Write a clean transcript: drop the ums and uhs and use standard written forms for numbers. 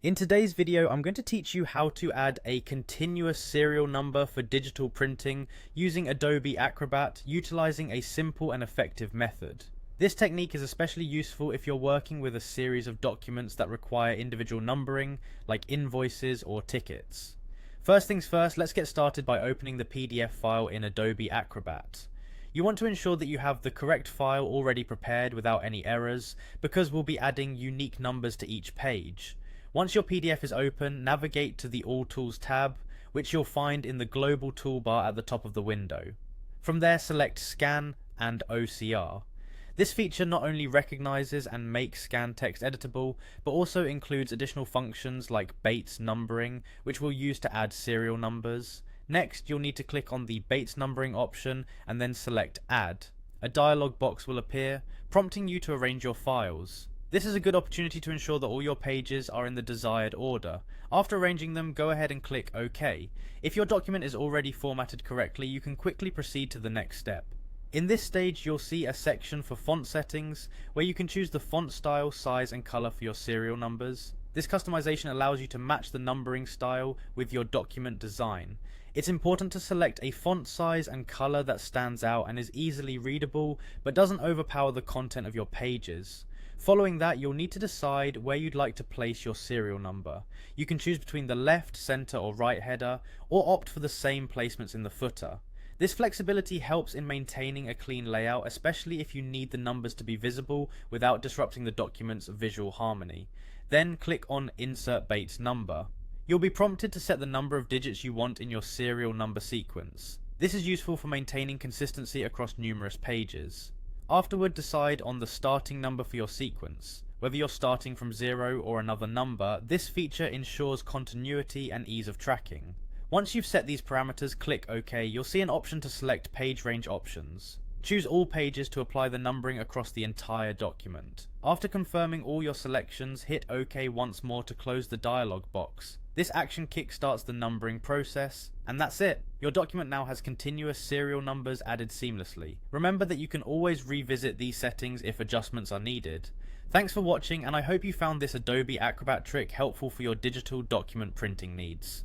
In today's video, I'm going to teach you how to add a continuous serial number for digital printing using Adobe Acrobat, utilizing a simple and effective method. This technique is especially useful if you're working with a series of documents that require individual numbering, like invoices or tickets. First things first, let's get started by opening the PDF file in Adobe Acrobat. You want to ensure that you have the correct file already prepared without any errors, because we'll be adding unique numbers to each page. Once your PDF is open, navigate to the All Tools tab, which you'll find in the global toolbar at the top of the window. From there, select Scan and OCR. This feature not only recognizes and makes scan text editable, but also includes additional functions like Bates numbering, which we'll use to add serial numbers. Next, you'll need to click on the Bates numbering option and then select Add. A dialog box will appear, prompting you to arrange your files. This is a good opportunity to ensure that all your pages are in the desired order. After arranging them, go ahead and click OK. If your document is already formatted correctly, you can quickly proceed to the next step. In this stage, you'll see a section for font settings, where you can choose the font style, size and color for your serial numbers. This customization allows you to match the numbering style with your document design. It's important to select a font size and color that stands out and is easily readable, but doesn't overpower the content of your pages. Following that, you'll need to decide where you'd like to place your serial number. You can choose between the left, center or right header, or opt for the same placements in the footer. This flexibility helps in maintaining a clean layout, especially if you need the numbers to be visible without disrupting the document's visual harmony. Then click on Insert Bates Number. You'll be prompted to set the number of digits you want in your serial number sequence. This is useful for maintaining consistency across numerous pages. Afterward, decide on the starting number for your sequence. Whether you're starting from 0 or another number, this feature ensures continuity and ease of tracking. Once you've set these parameters, click OK. You'll see an option to select page range options. Choose all pages to apply the numbering across the entire document. After confirming all your selections, hit OK once more to close the dialog box. This action kickstarts the numbering process, and that's it. Your document now has continuous serial numbers added seamlessly. Remember that you can always revisit these settings if adjustments are needed. Thanks for watching, and I hope you found this Adobe Acrobat trick helpful for your digital document printing needs.